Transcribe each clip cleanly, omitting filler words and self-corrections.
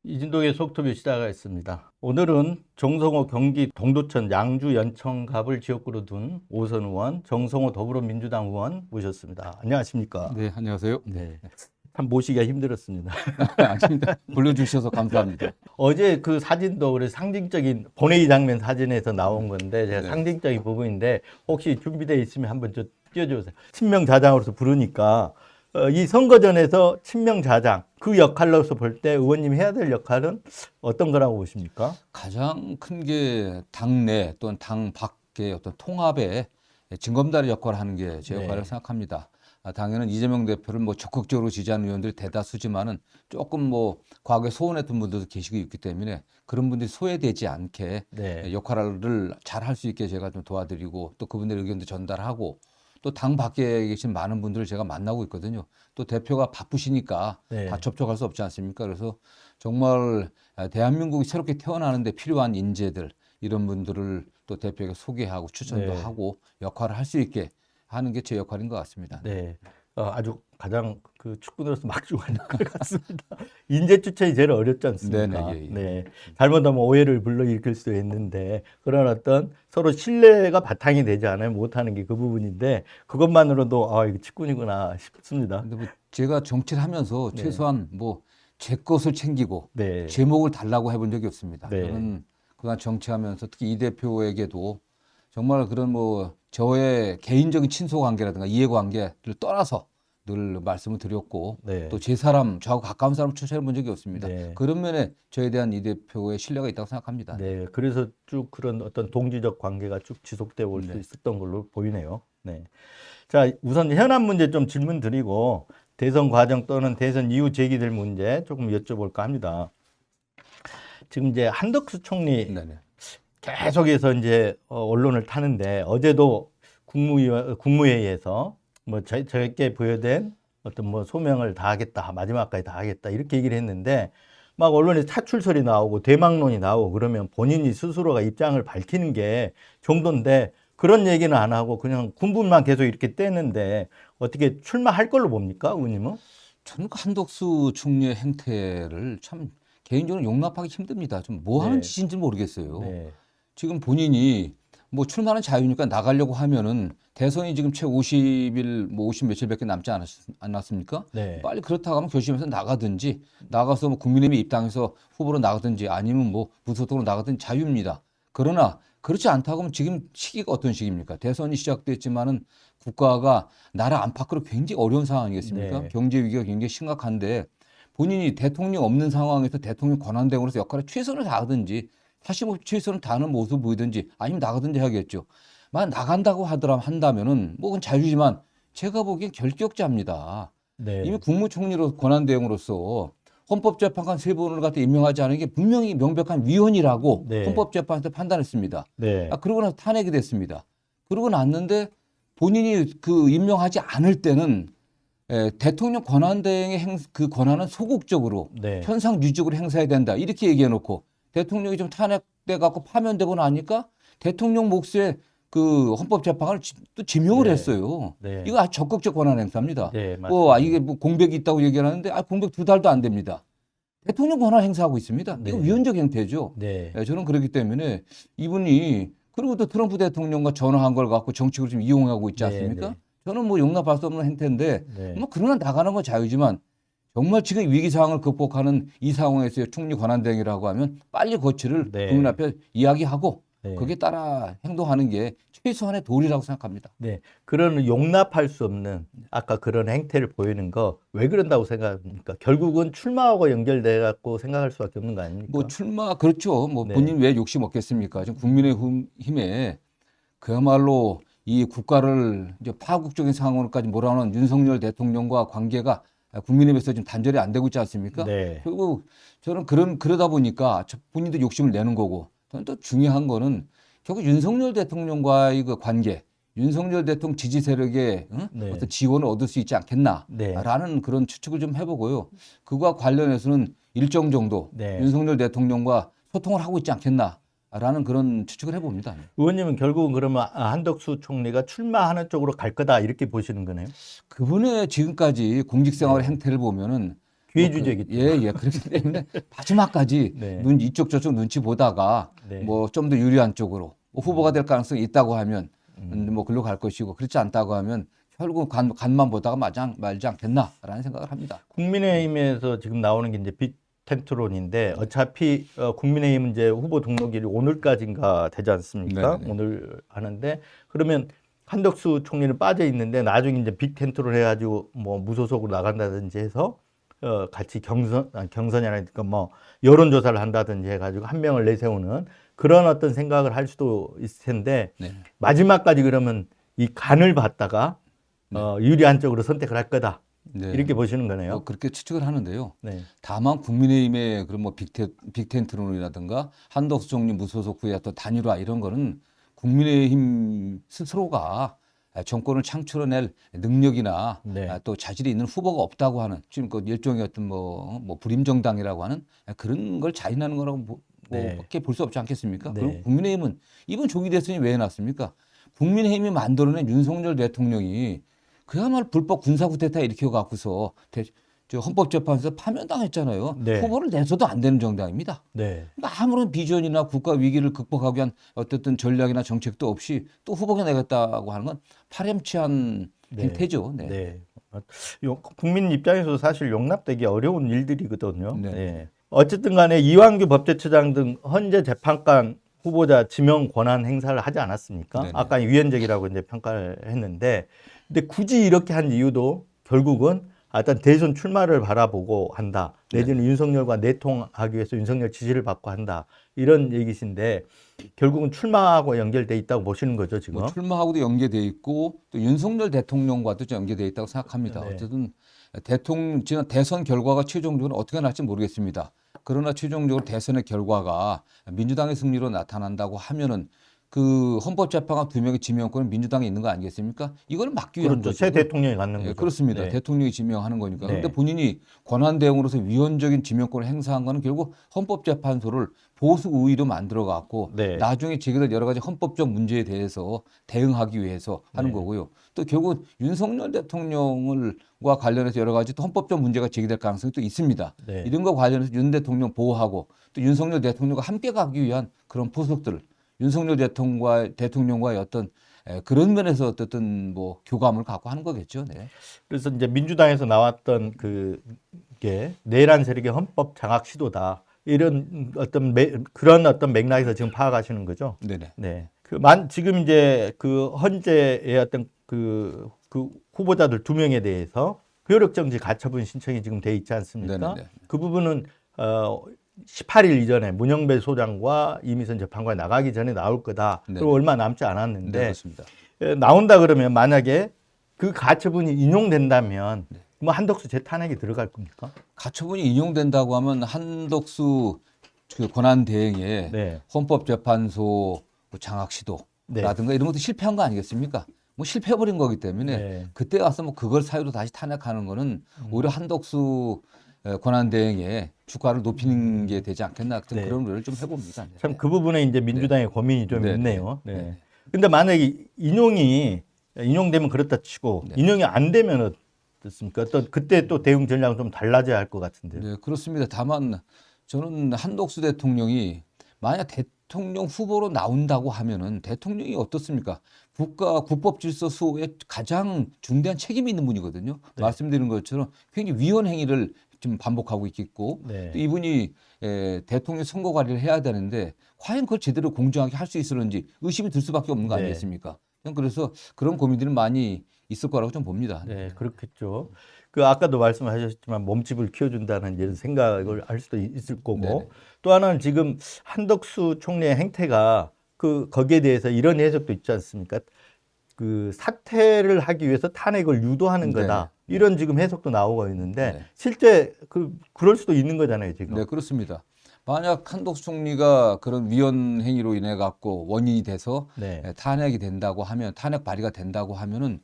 이진동의 속터뷰 시작하겠습니다. 오늘은 정성호 경기 동두천 양주 연천갑을 지역구로 둔 오선 의원, 정성호 더불어민주당 의원 모셨습니다. 안녕하십니까? 네, 안녕하세요. 네. 참 모시기가 힘들었습니다. 아닙니다. 불러주셔서 감사합니다. 어제 그 사진도 그래 상징적인 본회의 장면 사진에서 나온 건데 제가 네. 상징적인 부분인데 혹시 준비되어 있으면 한번 좀 띄워주세요. 친명자장으로서 부르니까 이 선거전에서 친명자장 그 역할로서 볼 때 의원님이 해야 될 역할은 어떤 거라고 보십니까? 가장 큰 게 당내 또는 당 밖의 어떤 통합의 징검다리 역할을 하는 게 제 역할이라고 네. 생각합니다. 당연히 이재명 대표를 적극적으로 지지하는 의원들이 대다수지만은 조금 과거에 소원했던 분들도 계시고 있기 때문에 그런 분들이 소외되지 않게 네. 역할을 잘 할 수 있게 제가 좀 도와드리고 또 그분들의 의견도 전달하고 또 당 밖에 계신 많은 분들을 제가 만나고 있거든요. 또 대표가 바쁘시니까 네. 다 접촉할 수 없지 않습니까? 그래서 정말 대한민국이 새롭게 태어나는데 필요한 인재들 이런 분들을 또 대표에게 소개하고 추천도 네. 하고 역할을 할 수 있게 하는 게 제 역할인 것 같습니다. 네. 아주 가장 그 축구로서 막중한 것 같습니다. 인재 추천이 제일 어렵지 않습니까? 네네, 예. 네. 잘못하면 오해를 불러일으킬 수도 있는데 그런 어떤 서로 신뢰가 바탕이 되지 않으면 못하는 게 그 부분인데 그것만으로도 이거 직군이구나 싶습니다. 근데 제가 정치를 하면서 네. 최소한 제 것을 챙기고 네. 제목을 달라고 해본 적이 없습니다. 네. 저는 그간 정치하면서 특히 이 대표에게도 정말 그런 저의 개인적인 친소 관계라든가 이해관계를 떠나서 늘 말씀을 드렸고 네. 또 제 사람, 저하고 가까운 사람 추천해 본 적이 없습니다. 네. 그런 면에 저에 대한 이 대표의 신뢰가 있다고 생각합니다. 네. 그래서 쭉 그런 어떤 동지적 관계가 쭉 지속되어 올 수 네. 있었던 걸로 보이네요. 네. 자, 우선 현안 문제 좀 질문 드리고 대선 과정 또는 대선 이후 제기될 문제 조금 여쭤볼까 합니다. 지금 이제 한덕수 총리 네네. 계속해서 이제 언론을 타는데 어제도 국무회의에서 저에게 부여된 어떤 소명을 다하겠다, 마지막까지 다하겠다 이렇게 얘기를 했는데 막 언론에 차출설이 나오고 대망론이 나오고 그러면 본인이 스스로가 입장을 밝히는 게 정도인데 그런 얘기는 안 하고 그냥 군분만 계속 이렇게 떼는데 어떻게 출마할 걸로 봅니까, 의원님은? 저는 그 한덕수 총리의 행태를 참 개인적으로 용납하기 힘듭니다. 좀 뭐 하는 네. 짓인지 모르겠어요. 네. 지금 본인이 출마는 자유니까 나가려고 하면은 대선이 지금 채 50일, 50 며칠밖에 남지 않았습니까? 네. 빨리 그렇다고 하면 결심해서 나가든지 나가서 국민의힘에 입당해서 후보로 나가든지 아니면 무소속으로 나가든지 자유입니다. 그러나 그렇지 않다고 하면 지금 시기가 어떤 시기입니까? 대선이 시작됐지만은 국가가 나라 안팎으로 굉장히 어려운 상황 아니겠습니까? 네. 경제 위기가 굉장히 심각한데 본인이 대통령 없는 상황에서 대통령 권한대행으로서 역할을 최선을 다하든지 사실 최선을 다하는 모습을 보이든지 아니면 나가든지 하겠죠. 만약 나간다고 한다면은 그건 자유지만 제가 보기엔 결격자입니다. 네. 이미 국무총리로 권한대행으로서 헌법재판관 3분을 갖다 임명하지 않은 게 분명히 명백한 위헌이라고 네. 헌법재판에서 판단했습니다. 네. 그러고 나서 탄핵이 됐습니다. 그러고 났는데 본인이 임명하지 않을 때는 대통령 권한대행의 그 권한은 소극적으로 네. 편상 유직으로 행사해야 된다 이렇게 얘기해놓고 대통령이 좀 탄핵돼 갖고 파면되고 나니까 대통령 몫의 그 헌법재판관을 또 지명을 네. 했어요. 네. 이거 아주 적극적 권한 행사입니다. 네, 맞습니다. 이게 공백이 있다고 얘기하는데 공백 2달도 안 됩니다. 대통령 권한 행사하고 있습니다. 네. 이거 위헌적 행태죠. 네. 저는 그렇기 때문에 이분이 그리고 또 트럼프 대통령과 전화한 걸 갖고 정치적으로 좀 이용하고 있지 않습니까? 네. 저는 용납할 수 없는 행태인데 네. 그러나 나가는 건 자유지만 정말 지금 위기 상황을 극복하는 이 상황에서의 총리 권한대행이라고 하면 빨리 거취를 네. 국민 앞에 이야기하고 네. 그게 따라 행동하는 게 최소한의 도리라고 생각합니다. 네. 그런 용납할 수 없는 아까 그런 행태를 보이는 거 왜 그런다고 생각합니까? 결국은 출마하고 연결돼 갖고 생각할 수밖에 없는 거 아닙니까? 출마 그렇죠. 네. 본인 왜 욕심 없겠습니까? 지금 국민의힘에 그야말로 이 국가를 이제 파국적인 상황으로까지 몰아오는 윤석열 대통령과 관계가 국민의힘에서 지금 단절이 안 되고 있지 않습니까? 네. 그리고 저는 그러다 보니까 본인도 욕심을 내는 거고 저는 또 중요한 거는 결국 윤석열 대통령과의 그 관계, 윤석열 대통령 지지 세력의 네. 어떤 지원을 얻을 수 있지 않겠나라는 네. 그런 추측을 좀 해보고요. 그와 관련해서는 일정 정도 네. 윤석열 대통령과 소통을 하고 있지 않겠나라는 그런 추측을 해봅니다. 의원님은 결국은 그러면 한덕수 총리가 출마하는 쪽으로 갈 거다 이렇게 보시는 거네요. 그분의 지금까지 공직생활 네. 행태를 보면은 기회주의적이기 때문에. 예, 그렇기 때문에 마지막까지 네. 이쪽 저쪽 눈치 보다가 네. 뭐 좀 더 유리한 쪽으로 후보가 될 가능성이 있다고 하면 뭐 글로 갈 것이고 그렇지 않다고 하면 결국 간만 보다가 말지 않겠나라는 생각을 합니다. 국민의힘에서 지금 나오는 게 이제 빅텐트론인데 어차피 국민의힘은 이제 후보 등록일이 오늘까지인가 되지 않습니까? 네네. 오늘 하는데 그러면 한덕수 총리는 빠져 있는데 나중에 이제 빅텐트론 해가지고 뭐 무소속으로 나간다든지 해서 같이 경선이 아니니까 뭐 여론조사를 한다든지 해가지고 한 명을 내세우는 그런 어떤 생각을 할 수도 있을 텐데 네. 마지막까지 그러면 이 간을 봤다가 유리한 쪽으로 선택을 할 거다. 네. 이렇게 보시는 거네요. 그렇게 추측을 하는데요. 네. 다만 국민의힘의 그런 뭐 빅텐트론이라든가 한덕수 총리 무소속 후에 어떤 단일화 이런 거는 국민의힘 스스로가 정권을 창출해낼 능력이나 네. 또 자질이 있는 후보가 없다고 하는 지금 그 일종의 어떤 뭐 불임정당이라고 하는 그런 걸 자인하는 거라고 네. 밖에 볼 수 없지 않겠습니까? 네. 그리고 국민의힘은 이번 조기 대선이 왜 해놨습니까? 국민의힘이 만들어낸 윤석열 대통령이 그야말로 불법 군사 쿠데타 일으켜 갖고서 헌법재판소에서 파면당했잖아요. 네. 후보를 내서도 안 되는 정당입니다. 네. 그러니까 아무런 비전이나 국가 위기를 극복하기 위한 어쨌든 전략이나 정책도 없이 또 후보가 내겠다고 하는 건 파렴치한 네. 행태죠. 네. 네. 국민 입장에서도 사실 용납되기 어려운 일들이거든요. 네. 네. 어쨌든 간에 이완규 법제처장 등 헌재 재판관 후보자 지명 권한 행사를 하지 않았습니까? 네네. 아까 위헌적이라고 이제 평가를 했는데, 근데 굳이 이렇게 한 이유도 결국은 어떤 대선 출마를 바라보고 한다. 내지는 윤석열과 내통하기 위해서 윤석열 지지를 받고 한다. 이런 얘기신데 결국은 출마하고 연결돼 있다고 보시는 거죠, 지금? 뭐 출마하고도 연계돼 있고 또 윤석열 대통령과도 좀 연계돼 있다고 생각합니다. 네. 어쨌든 지난 대선 결과가 최종적으로 어떻게 날지 모르겠습니다. 그러나 최종적으로 대선의 결과가 민주당의 승리로 나타난다고 하면은 그 헌법재판관 2명의 지명권은 민주당에 있는 거 아니겠습니까? 이걸 막기 위한 그렇죠. 거죠. 새 대통령이 갖는 예, 거죠. 그렇습니다. 네. 대통령이 지명하는 거니까. 네. 그런데 본인이 권한 대행으로서 위헌적인 지명권을 행사한 거는 결국 헌법재판소를 보수 우위로 만들어 갖고 네. 나중에 제기될 여러 가지 헌법적 문제에 대해서 대응하기 위해서 하는 네. 거고요. 또 결국 윤석열 대통령과 관련해서 여러 가지 또 헌법적 문제가 제기될 가능성이 또 있습니다. 네. 이런 거 관련해서 윤 대통령 보호하고 또 윤석열 대통령과 함께 가기 위한 그런 포석들을 윤석열 대통령과의 어떤 그런 면에서 어쨌든 뭐 교감을 갖고 하는 거겠죠. 네. 그래서 이제 민주당에서 나왔던 그게 내란 세력의 헌법 장악 시도다. 이런 그런 어떤 맥락에서 지금 파악하시는 거죠. 네네. 네. 지금 이제 그 헌재의 어떤 그 후보자들 2명에 대해서 효력정지 가처분 신청이 지금 돼 있지 않습니까? 네네네. 그 부분은 18일 이전에 문영배 소장과 이미선 재판관이 나가기 전에 나올 거다. 네. 그리고 얼마 남지 네, 않았는데 그렇습니다. 나온다 그러면 만약에 그 가처분이 인용된다면 뭐 한덕수 재탄핵이 들어갈 겁니까? 가처분이 인용된다고 하면 한덕수 그 권한 대행의 네. 헌법재판소 장악 네. 시도라든가 이런 것도 실패한 거 아니겠습니까? 뭐 실패해버린 거기 때문에 네. 그때 가서 뭐 그걸 사유로 다시 탄핵하는 거는 오히려 한덕수 권한 대행의 주가를 높이는 게 되지 않겠나 네. 그런 노력을 좀 해봅니다. 네. 참 그 부분에 이제 민주당의 고민이 좀 네. 있네요. 네. 네. 근데 만약에 인용되면 그렇다 치고 네. 인용이 안 되면 어떻습니까? 그때 또 대응 전략은 좀 달라져야 할 것 같은데. 네, 그렇습니다. 다만 저는 한덕수 대통령이 만약 대통령 후보로 나온다고 하면은 대통령이 어떻습니까? 국법 질서 수호에 가장 중대한 책임이 있는 분이거든요. 네. 말씀드린 것처럼 굉장히 위헌 행위를 지금 반복하고 있겠고 네. 또 이분이 대통령 선거 관리를 해야 되는데 과연 그걸 제대로 공정하게 할 수 있을는지 의심이 들 수밖에 없는 거 네. 아니겠습니까? 그래서 그런 고민들은 많이 있을 거라고 좀 봅니다. 네, 그렇겠죠. 아까도 말씀하셨지만 몸집을 키워준다는 이런 생각을 할 수도 있을 거고 네네. 또 하나는 지금 한덕수 총리의 행태가 거기에 대해서 이런 해석도 있지 않습니까? 그 사퇴를 하기 위해서 탄핵을 유도하는 거다. 네네. 이런 지금 해석도 나오고 있는데 네. 실제 그럴 수도 있는 거잖아요, 지금. 네, 그렇습니다. 만약 한덕수 총리가 그런 위헌 행위로 인해 갖고 원인이 돼서 네. 탄핵이 된다고 하면 탄핵 발의가 된다고 하면은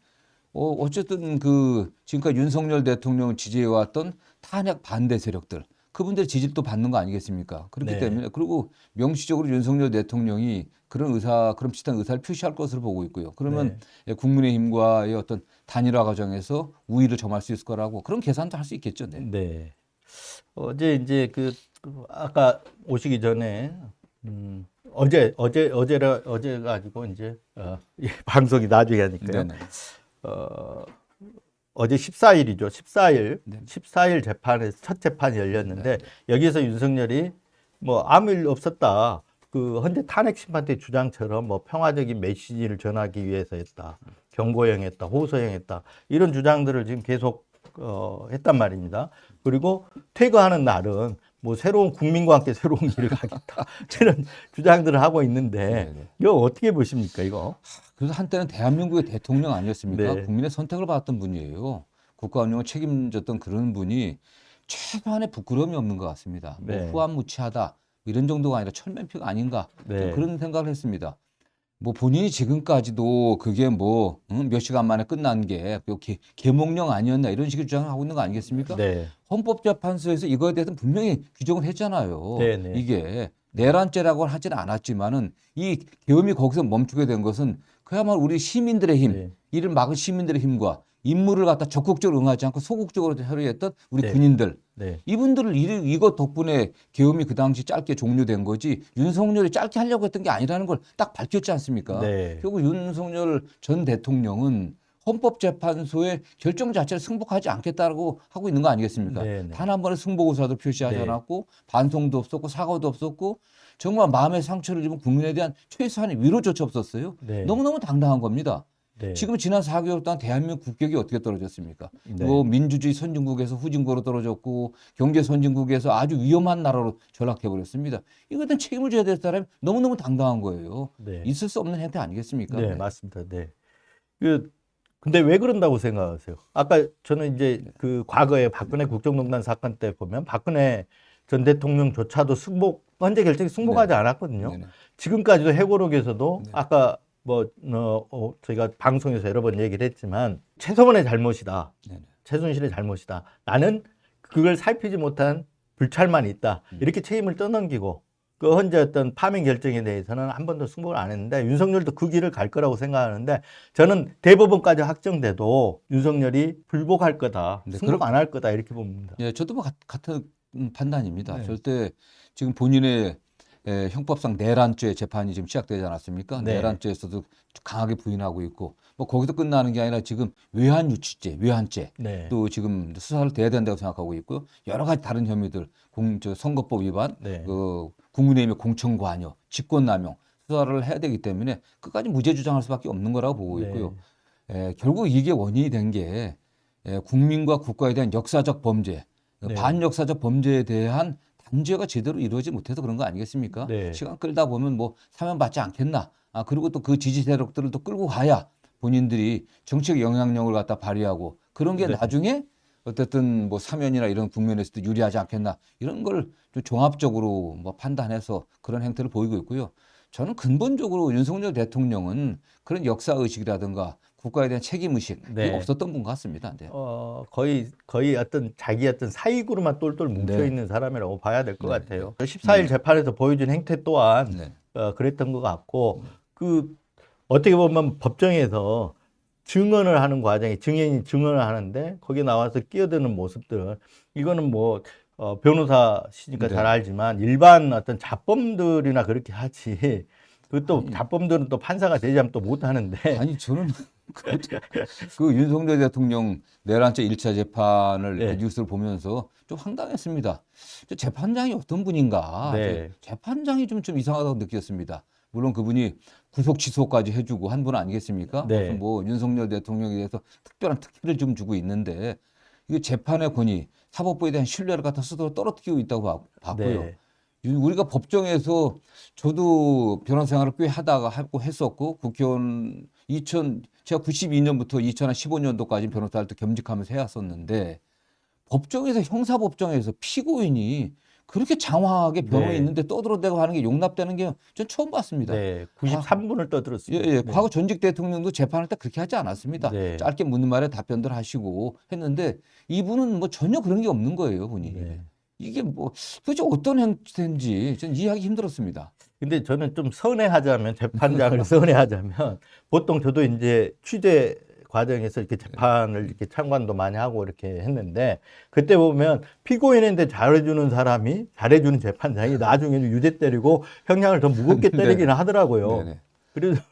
어쨌든 그 지금까지 윤석열 대통령을 지지해왔던 탄핵 반대 세력들 그분들의 지지를 또 받는 거 아니겠습니까? 그렇기 네. 때문에 그리고 명시적으로 윤석열 대통령이 그런 비슷한 의사를 표시할 것으로 보고 있고요. 그러면 국민의힘과의 어떤 단일화 과정에서 우위를 점할 수 있을 거라고 그런 계산도 할 수 있겠죠. 네. 네. 어제 이제 아까 오시기 전에 어제 가지고 이제 이 방송이 나중에 하니까요. 네네. 어제 14일이죠. 14일, 네. 14일 재판에서 첫 재판이 열렸는데 네. 여기에서 윤석열이 뭐 아무 일 없었다. 그 헌재 탄핵 심판대 주장처럼 뭐 평화적인 메시지를 전하기 위해서였다. 경고형했다, 호소형했다. 이런 주장들을 지금 계속 했단 말입니다. 그리고 퇴거하는 날은 뭐 새로운 국민과 함께 새로운 길을 가겠다. 이런 주장들을 하고 있는데 네네. 이거 어떻게 보십니까, 이거? 그래서 한때는 대한민국의 대통령 아니었습니까? 네. 국민의 선택을 받았던 분이에요. 국가 운영을 책임졌던 그런 분이 최소한의 부끄러움이 없는 것 같습니다. 뭐 네. 후안무치하다 이런 정도가 아니라 철면피가 아닌가 네. 그런 생각을 했습니다. 뭐 본인이 지금까지도 그게 뭐 몇 시간 만에 끝난 게 계몽령 아니었나 이런 식의 주장을 하고 있는 거 아니겠습니까? 네. 헌법재판소에서 이거에 대해서 분명히 규정을 했잖아요. 네네. 이게 내란죄라고는 하지는 않았지만은 이 계엄이 거기서 멈추게 된 것은 그야말로 우리 시민들의 힘, 네. 이를 막은 시민들의 힘과 임무를 갖다 적극적으로 응하지 않고 소극적으로 처리했던 우리 네. 군인들, 네. 이분들을 이것 덕분에 계엄이 그 당시 짧게 종료된 거지 윤석열이 짧게 하려고 했던 게 아니라는 걸 딱 밝혔지 않습니까? 네. 결국 윤석열 전 대통령은 헌법재판소의 결정 자체를 승복하지 않겠다고 하고 있는 거 아니겠습니까? 네, 네. 단 한 번의 승복 의사도 표시하지 네. 않았고 반성도 없었고 사과도 없었고 정말 마음의 상처를 입은 국민에 대한 최소한의 위로조차 없었어요. 네. 너무너무 당당한 겁니다. 네. 지금 지난 4개월 동안 대한민국 국격이 어떻게 떨어졌습니까? 네. 뭐 민주주의 선진국에서 후진국으로 떨어졌고 경제 선진국에서 아주 위험한 나라로 전락해 버렸습니다. 이거에 대한 책임을 져야 될 사람이 너무너무 당당한 거예요. 네. 있을 수 없는 행태 아니겠습니까? 네, 맞습니다. 네. 근데 왜 그런다고 생각하세요? 아까 저는 이제 그 과거에 박근혜 국정농단 사건 때 보면 박근혜 전 대통령조차도 헌재 결정에 승복하지 않았거든요. 네네. 지금까지도 해고록에서도 네. 아까 저희가 방송에서 여러 번 얘기를 했지만 최성원의 잘못이다. 네네. 최순실의 잘못이다. 나는 그걸 살피지 못한 불찰만 있다. 이렇게 책임을 떠넘기고 그 헌재 어떤 파면 결정에 대해서는 한 번도 승복을 안 했는데 윤석열도 그 길을 갈 거라고 생각하는데 저는 대법원까지 확정돼도 윤석열이 불복할 거다. 네, 승복 안 할 거다. 이렇게 봅니다. 예, 저도 뭐 같은 판단입니다. 네. 절대 지금 본인의 형법상 내란죄 재판이 지금 시작되지 않았습니까? 네. 내란죄에서도 강하게 부인하고 있고 뭐 거기서 끝나는 게 아니라 지금 외환유치죄, 외환죄 네. 또 지금 수사를 돼야 된다고 생각하고 있고요. 여러 가지 다른 혐의들, 선거법 위반, 네. 국민의힘의 공천관여, 직권남용 수사를 해야 되기 때문에 끝까지 무죄 주장할 수밖에 없는 거라고 보고 네. 있고요. 결국 이게 원인이 된 게 국민과 국가에 대한 역사적 범죄, 네. 반역사적 범죄에 대한 단죄가 제대로 이루어지지 못해서 그런 거 아니겠습니까? 네. 시간 끌다 보면 뭐 사면받지 않겠나. 그리고 또 그 지지 세력들을 또 끌고 가야 본인들이 정치적 영향력을 갖다 발휘하고 그런 게 네. 나중에 어쨌든 뭐 사면이나 이런 국면에서도 유리하지 않겠나. 이런 걸 좀 종합적으로 뭐 판단해서 그런 행태를 보이고 있고요. 저는 근본적으로 윤석열 대통령은 그런 역사 의식이라든가 국가에 대한 책임 의식이 네. 없었던 분 같습니다. 네. 거의 어떤 자기 어떤 사익으로만 똘똘 뭉쳐 네. 있는 사람이라고 봐야 될 것 네. 같아요. 14일 재판에서 보여준 행태 또한 네. 그랬던 것 같고 어떻게 보면 법정에서 증언을 하는 과정에 증인이 증언을 하는데 거기에 나와서 끼어드는 모습들 이거는 뭐 변호사시니까 네. 잘 알지만 일반 어떤 자범들이나 그렇게 하지. 그또 자범들은 또 판사가 되자면 또 못 하는데. 아니 저는 그 윤석열 대통령 내란죄 1차 재판을 네. 그 뉴스를 보면서 좀 황당했습니다. 저 재판장이 어떤 분인가? 네. 재판장이 좀 이상하다고 느꼈습니다. 물론 그분이 구속 취소까지 해주고 한 분 아니겠습니까? 네. 무슨 뭐 윤석열 대통령에 대해서 특별한 특혜를 좀 주고 있는데 이게 재판의 권위, 사법부에 대한 신뢰를 갖다 스스로 떨어뜨리고 있다고 봤고요. 네. 우리가 법정에서 저도 변호사 생활을 꽤 하다가 하고 했었고 국회의원 제가 92년부터 2015년도까지 변호사 할 때 겸직하면서 해왔었는데 법정에서 형사법정에서 피고인이 그렇게 장황하게 변호에 네. 있는데 떠들어대고 하는 게 용납되는 게 전 처음 봤습니다. 네. 93분을 떠들었습니다. 예, 네. 과거 전직 대통령도 재판할 때 그렇게 하지 않았습니다. 네. 짧게 묻는 말에 답변들 하시고 했는데 이분은 뭐 전혀 그런 게 없는 거예요, 본인이. 네. 이게 뭐 도대체 어떤 행태인지 전 이해하기 힘들었습니다. 근데 저는 좀 선회하자면 재판장을 선회하자면 보통 저도 이제 취재 과정에서 이렇게 재판을 이렇게 참관도 많이 하고 이렇게 했는데 그때 보면 피고인인데 잘해주는 사람이 잘해주는 재판장이 나중에는 유죄 때리고 형량을 더 무겁게 때리기는 하더라고요. 네네. 그래서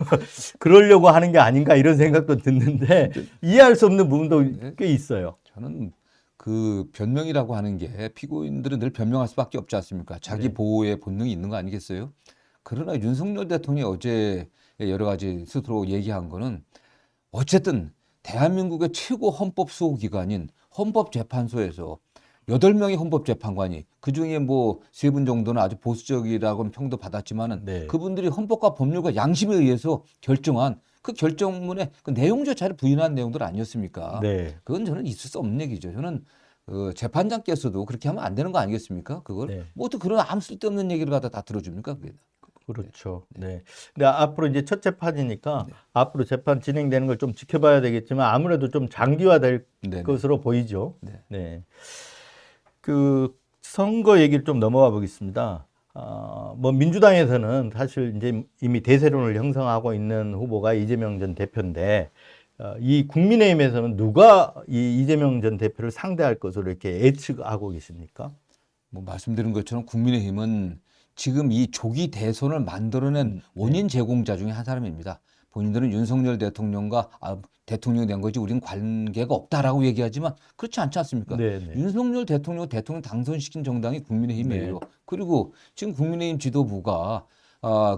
그러려고 하는 게 아닌가 이런 생각도 듣는데 이해할 수 없는 부분도 꽤 있어요. 저는 그 변명이라고 하는 게 피고인들은 늘 변명할 수밖에 없지 않습니까? 자기 네. 보호의 본능이 있는 거 아니겠어요? 그러나 윤석열 대통령이 어제 여러 가지 스스로 얘기한 거는 어쨌든 대한민국의 최고 헌법 수호기관인 헌법재판소에서 8명의 헌법재판관이 그중에 뭐 3분 정도는 아주 보수적이라고는 평도 받았지만은 네. 그분들이 헌법과 법률과 양심에 의해서 결정한 그 결정문에 그 내용조차를 부인한 내용들 아니었습니까? 네. 그건 저는 있을 수 없는 얘기죠. 저는 재판장께서도 그렇게 하면 안 되는 거 아니겠습니까? 그걸 네. 뭐 어떻게 그런 아무 쓸데없는 얘기를 갖다 다 들어줍니까? 그게. 그렇죠. 네. 근데 앞으로 이제 첫 재판이니까 네. 앞으로 재판 진행되는 걸 좀 지켜봐야 되겠지만 아무래도 좀 장기화될 네네. 것으로 보이죠. 네. 네. 그 선거 얘기를 좀 넘어가 보겠습니다. 뭐 민주당에서는 사실 이제 이미 대세론을 형성하고 있는 후보가 이재명 전 대표인데 이 국민의힘에서는 누가 이 이재명 전 대표를 상대할 것으로 이렇게 예측하고 계십니까? 뭐 말씀드린 것처럼 국민의힘은 지금 이 조기 대선을 만들어낸 원인 제공자 중에 한 사람입니다. 본인들은 윤석열 대통령과 대통령이 된 거지 우리는 관계가 없다라고 얘기하지만 그렇지 않지 않습니까? 네, 네. 윤석열 대통령 당선시킨 정당이 국민의힘이에요. 네. 그리고 지금 국민의힘 지도부가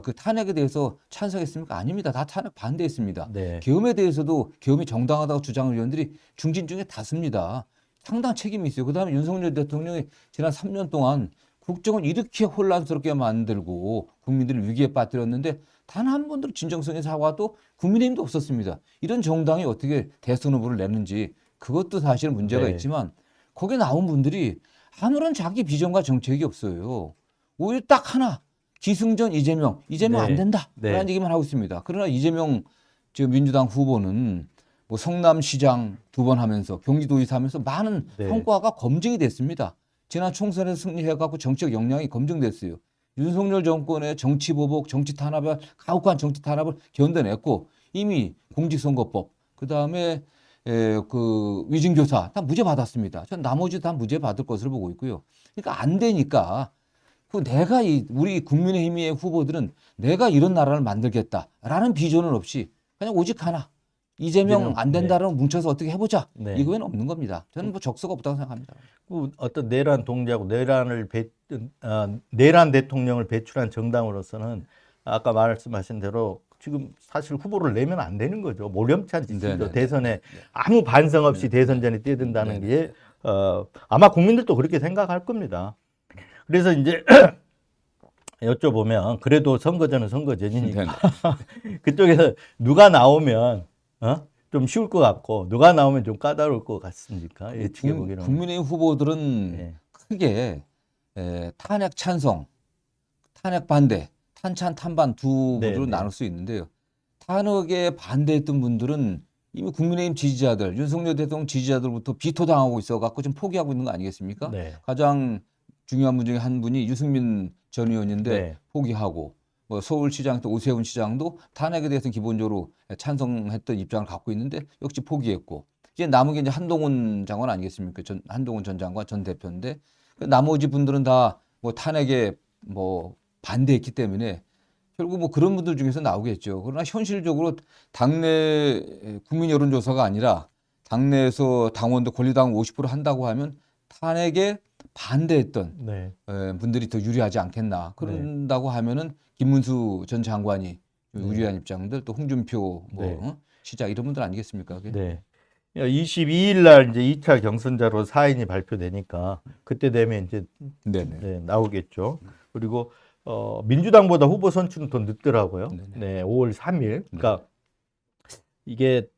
그 탄핵에 대해서 찬성했습니까? 아닙니다. 다 탄핵 반대했습니다. 네. 계엄에 대해서도 계엄이 정당하다고 주장하는 의원들이 중진 중에 다수입니다. 상당 책임이 있어요. 그다음에 윤석열 대통령이 지난 3년 동안 국정을 이렇게 혼란스럽게 만들고 국민들을 위기에 빠뜨렸는데 단 한 번도 진정성의 사과도 국민의힘도 없었습니다. 이런 정당이 어떻게 대선 후보를 내는지 그것도 사실은 문제가 네. 있지만 거기에 나온 분들이 아무런 자기 비전과 정책이 없어요. 오히려 딱 하나 기승전 이재명 네. 안 된다 네. 라는 얘기만 하고 있습니다. 그러나 이재명 지금 민주당 후보는 뭐 성남시장 2번 하면서 경기도지사 하면서 많은 네. 성과가 검증이 됐습니다. 지난 총선에서 승리해갖고 정치적 역량이 검증됐어요. 윤석열 정권의 정치 보복, 정치 탄압을 가혹한 정치 탄압을 견뎌냈고 이미 공직선거법, 그 다음에 그 위증교사 다 무죄 받았습니다. 전 나머지 다 무죄 받을 것으로 보고 있고요. 그러니까 안 되니까 그 내가 우리 국민의힘의 후보들은 내가 이런 나라를 만들겠다라는 비전은 없이 그냥 오직 하나. 이재명 안 된다라고 뭉쳐서 어떻게 해보자. 네. 이거는 없는 겁니다. 저는 뭐 적서가 없다고 생각합니다. 그 어떤 내란 동지하고 내란 대통령을 배출한 정당으로서는 아까 말씀하신 대로 지금 사실 후보를 내면 안 되는 거죠. 모렴치한 짓이죠. 네네. 대선에 아무 반성 없이 대선전에 뛰어든다는 게 아마 국민들도 그렇게 생각할 겁니다. 그래서 이제 여쭤보면 그래도 선거전은 선거전이니까 그쪽에서 누가 나오면 좀 쉬울 것 같고 누가 나오면 좀 까다로울 것 같습니까? 예측해 보기로는. 국민의힘 후보들은 네. 크게 탄핵 찬성, 탄핵 반대, 탄찬 탄반 두 네, 부류로 네. 나눌 수 있는데요. 탄핵에 반대했던 분들은 이미 국민의힘 지지자들, 윤석열 대통령 지지자들부터 비토당하고 있어갖고 좀 포기하고 있는 거 아니겠습니까? 네. 가장 중요한 분 중에 한 분이 유승민 전 의원인데 네. 포기하고 뭐 서울시장 또 오세훈 시장도 탄핵에 대해서는 기본적으로 찬성했던 입장을 갖고 있는데 역시 포기했고 이제 남은 게 이제 한동훈 장관 아니겠습니까? 한동훈 전 장관 전 대표인데 그 나머지 분들은 다 뭐 탄핵에 뭐 반대했기 때문에 결국 뭐 그런 분들 중에서 나오겠죠. 그러나 현실적으로 당내 국민 여론조사가 아니라 당내에서 당원들 권리당 50% 한다고 하면 탄핵에 반대했던 네. 분들이 더 유리하지 않겠나. 그런다고 하면은 김문수 전 장관이 유리한 입장들 또 홍준표 뭐 네. 시장 이런 분들 아니겠습니까? 그게? 네. 22일 날 이제 2차 경선자로 사인이 발표되니까 그때 되면 이제 네네. 네, 나오겠죠. 그리고 민주당보다 후보 선출은 더 늦더라고요. 네네. 네, 5월 3일. 그러니까 이게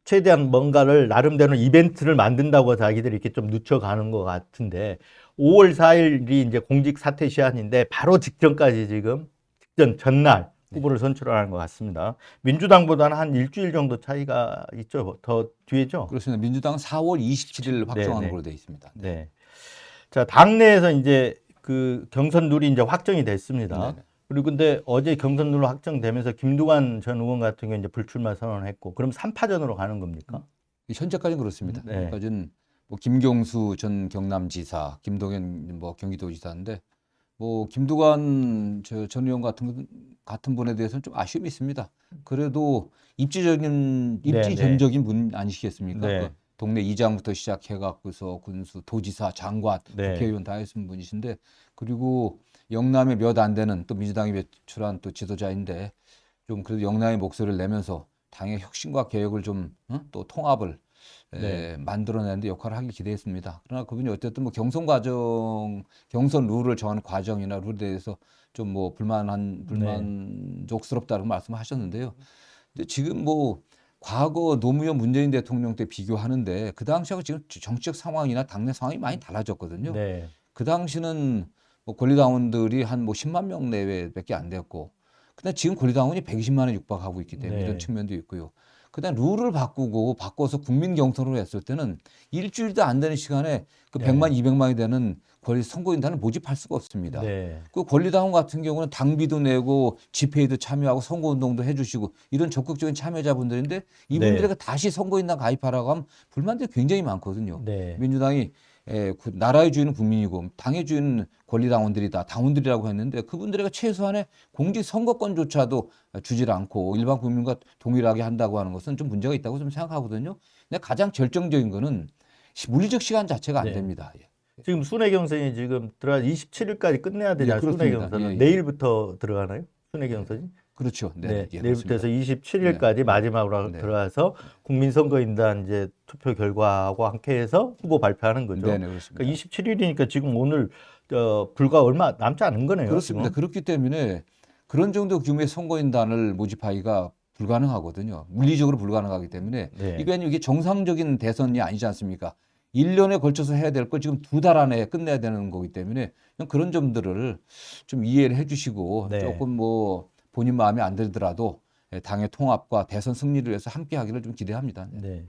최대한 뭔가를 나름대로 이벤트를 만든다고 자기들이 이렇게 좀 늦춰가는 것 같은데 5월 4일이 이제 공직 사퇴 시한인데 바로 직전까지 지금 전날 후보를 선출하는 것 같습니다. 민주당보다는 한 일주일 정도 차이가 있죠. 더 뒤에죠. 그렇습니다. 민주당은 4월 27일 확정하는 네네. 걸로 돼 있습니다. 네. 자, 당내에서 이제 그 경선 룰이 이제 확정이 됐습니다. 네네. 그리고 근데 어제 경선 룰 확정되면서 김두관 전 의원 같은 경우 이제 불출마 선언했고, 그럼 3파전으로 가는 겁니까? 현재까지는 그렇습니다. 네. 현재까지는 뭐 김경수 전 경남지사, 김동연 뭐 경기도지사인데 뭐 김두관 전 의원 같은 분에 대해서는 좀 아쉬움이 있습니다. 그래도 입지전적인 분 아니시겠습니까? 네. 그 동네 이장부터 시작해갖고서 군수, 도지사, 장관, 네. 국회의원 다 했은 분이신데, 그리고 영남에 몇 안 되는 또 민주당이 배출한 또 지도자인데 좀 그래도 영남의 목소리를 내면서 당의 혁신과 개혁을 좀 또 통합을 만들어내는 데 역할을 하길 기대했습니다. 그러나 그분이 어쨌든 뭐 경선 룰을 정하는 과정이나 룰에 대해서 좀 뭐 불만족스럽다고 말씀하셨는데요. 근데 지금 뭐 과거 노무현 문재인 대통령 때 비교하는데 그 당시하고 지금 정치적 상황이나 당내 상황이 많이 달라졌거든요. 네. 그 당시는 뭐 권리당원들이 한 뭐 10만 명 내외밖에 안 됐고, 근데 지금 권리당원이 120만에 육박하고 있기 때문에 네. 이런 측면도 있고요. 그다음 룰을 바꿔서 국민 경선으로 했을 때는 일주일도 안 되는 시간에 그 100만, 200만이 되는 권리 선거인단을 모집할 수가 없습니다. 네. 그 권리당원 같은 경우는 당비도 내고 집회에도 참여하고 선거운동도 해주시고 이런 적극적인 참여자분들인데 이분들에게 다시 선거인단 가입하라고 하면 불만들이 굉장히 많거든요. 네. 민주당이 나라의 주인은 국민이고 당의 주인은 권리당원들이다, 당원들이라고 했는데 그분들에게 최소한의 공직선거권조차도 주질 않고 일반 국민과 동일하게 한다고 하는 것은 좀 문제가 있다고 좀 생각하거든요. 근데 가장 결정적인 거는 물리적 시간 자체가 안 네. 됩니다. 예. 지금 순회 경선이 지금 들어가 27일까지 끝내야 되잖아요. 순회 그렇습니다. 경선은 예, 예. 내일부터 들어가나요? 순회 경선이? 그렇죠. 네, 네. 예, 내일부터 해서 그렇습니다. 27일까지 네. 마지막으로 네. 들어가서 국민선거인단 이제 투표 결과하고 함께해서 후보 발표하는 거죠. 네, 그렇습니다. 그러니까 27일이니까 지금 오늘 불과 얼마 남지 않은 거네요. 그렇습니다. 지금. 그렇기 때문에 그런 정도 규모의 선거인단을 모집하기가 불가능하거든요. 물리적으로 불가능하기 때문에 네. 이게 정상적인 대선이 아니지 않습니까? 1년에 걸쳐서 해야 될 걸 지금 2달 안에 끝내야 되는 거기 때문에 그런 점들을 좀 이해를 해주시고 네. 조금 뭐 본인 마음에 안 들더라도 당의 통합과 대선 승리를 위해서 함께 하기를 좀 기대합니다. 네.